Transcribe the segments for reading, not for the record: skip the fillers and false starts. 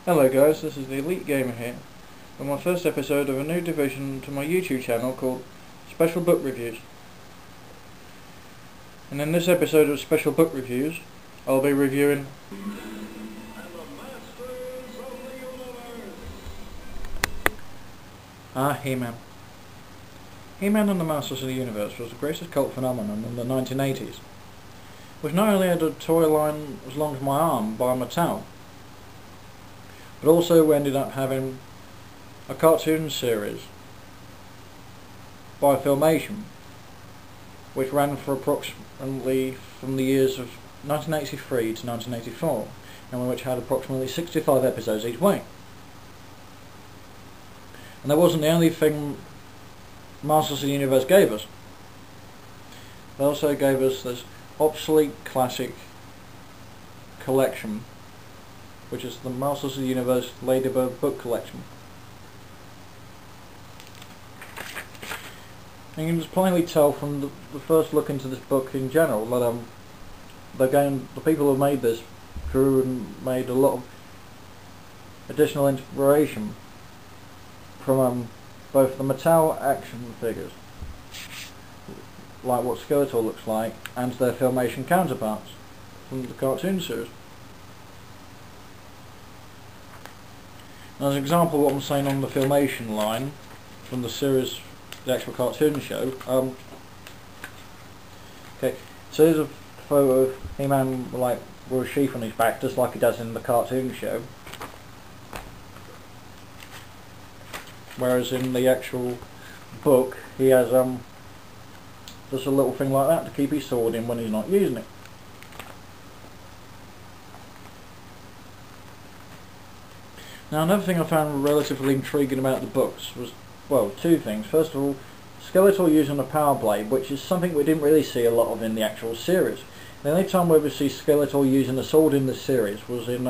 Hello guys, this is the Elite Gamer here, with my first episode of a new division to my YouTube channel called Special Book Reviews. And in this episode of Special Book Reviews, I'll be reviewing He-Man. He-Man and the Masters of the Universe was the greatest cult phenomenon in the 1980s, which not only had a toy line as long as my arm by Mattel, but also ended up having a cartoon series by Filmation, which ran for approximately from the years of 1983 to 1984, and which had approximately 65 episodes each week. And that wasn't the only thing Masters of the Universe gave us. They also gave us this obsolete classic collection, which is the Masters of the Universe Ladybird book collection. And you can just plainly tell from the first look into this book in general that the people who made this drew and made a lot of additional inspiration from both the Mattel action figures, like what Skeletor looks like, and their Filmation counterparts from the cartoon series. As an example of what I'm saying on the Filmation line from the series, the actual cartoon show, okay, so here's a photo of He-Man like with a sheath on his back, just like he does in the cartoon show. Whereas in the actual book, he has just a little thing like that to keep his sword in when he's not using it. Now, another thing I found relatively intriguing about the books was, well, two things. First of all, Skeletor using a power blade, which is something we didn't really see a lot of in the actual series. The only time we ever see Skeletor using a sword in the series was in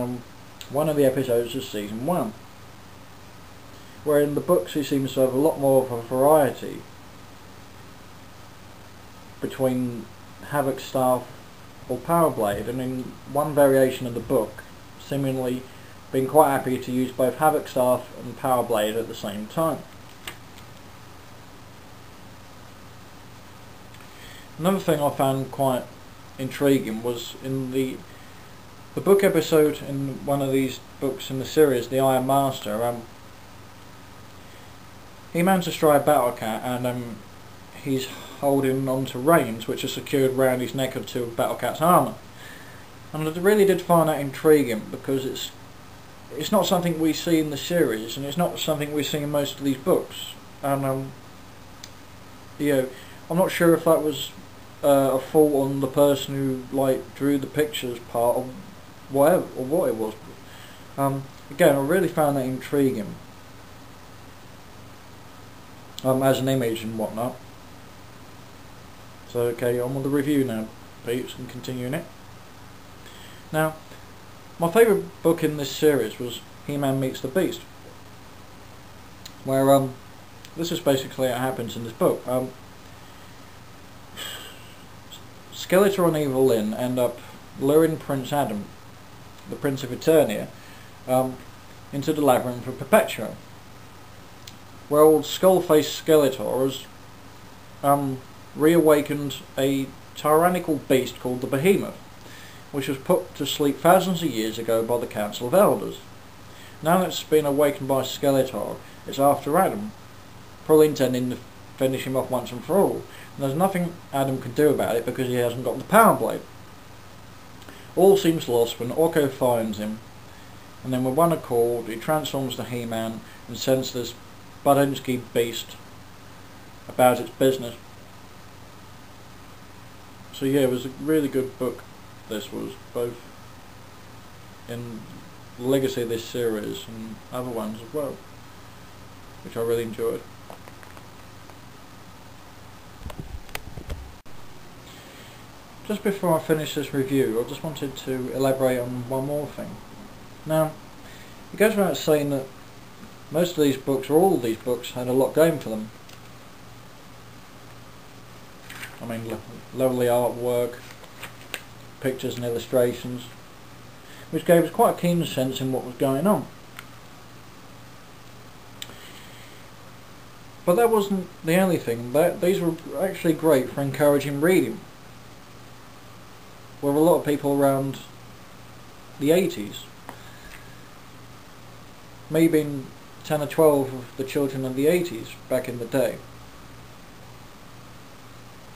one of the episodes of Season 1. Where in the books he seems to have a lot more of a variety between Havoc's staff or power blade, and in one variation of the book, seemingly being quite happy to use both Havoc's staff and power blade at the same time. Another thing I found quite intriguing was in the book episode in one of these books in the series, the Iron Master. He managed to stride Battle Cat, and he's holding on to reins which are secured around his neck to Battle Cat's armour. And I really did find that intriguing, because it's not something we see in the series, and it's not something we see in most of these books. And I'm not sure if that was a fault on the person who drew the pictures part of whatever or what it was. Again, I really found that intriguing. As an image and whatnot. So okay, on with the review now, peeps, and continuing it. Now, my favourite book in this series was He-Man Meets the Beast, where this is basically what happens in this book. Skeletor and Evil Lyn end up luring Prince Adam, the Prince of Eternia, into the labyrinth of Perpetua, where old skull-faced Skeletor has reawakened a tyrannical beast called the Behemoth, which was put to sleep thousands of years ago by the Council of Elders. Now that it's been awakened by Skeletor, it's after Adam, probably intending to finish him off once and for all. And there's nothing Adam can do about it because he hasn't got the power blade. All seems lost when Orko finds him, and then with one accord he transforms to He-Man and sends this Budinsky beast about its business. So yeah, it was a really good book. This was, both in the legacy of this series and other ones as well, which I really enjoyed. Just before I finish this review, I just wanted to elaborate on one more thing. Now, it goes without saying that most of these books, or all of these books, had a lot going for them. I mean, lovely artwork, pictures and illustrations, which gave us quite a keen sense in what was going on. But that wasn't the only thing. These were actually great for encouraging reading. With a lot of people around the 80s, me being 10 or 12 of the children of the 80s back in the day.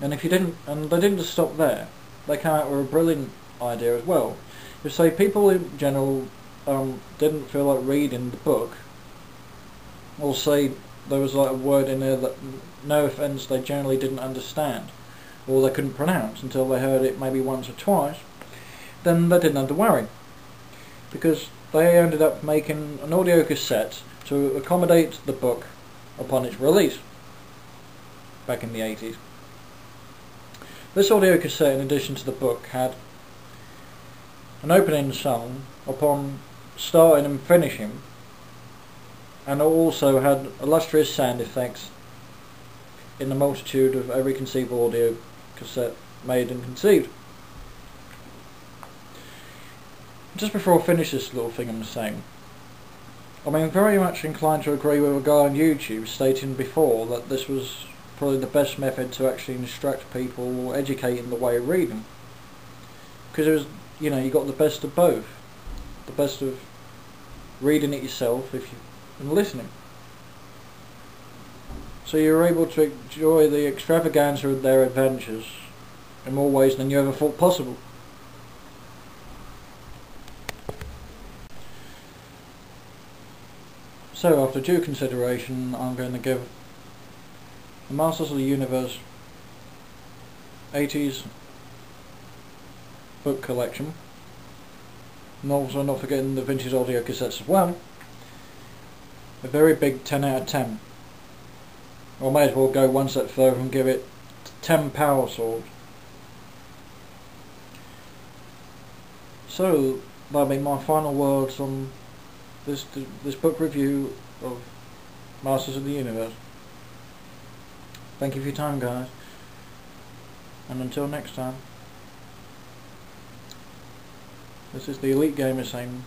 And they didn't just stop there. They came out with a brilliant idea as well. You say people in general didn't feel like reading the book, or say there was like a word in there that, no offence, they generally didn't understand, or they couldn't pronounce until they heard it maybe once or twice, then they didn't have to worry, because they ended up making an audio cassette to accommodate the book upon its release back in the 80s. This audio cassette, in addition to the book, had an opening song upon starting and finishing, and it also had illustrious sound effects in the multitude of every conceivable audio cassette made and conceived. Just before I finish this little thing I'm saying, I'm very much inclined to agree with a guy on YouTube stating before that this was probably the best method to actually instruct people or educate in the way of reading, because it was, you got the best of both, the best of reading it yourself and listening, so you're able to enjoy the extravaganza of their adventures in more ways than you ever thought possible. So after due consideration, I'm going to give the Masters of the Universe 80s book collection, and also not forgetting the vintage audio cassettes as well, a very big 10 out of 10. I may as well go one step further and give it 10 power swords. So that'll be my final words on this book review of Masters of the Universe. Thank you for your time, guys, and until next time, this is the Elite Gamer saying,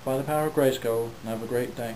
by the power of Grayskull, and have a great day.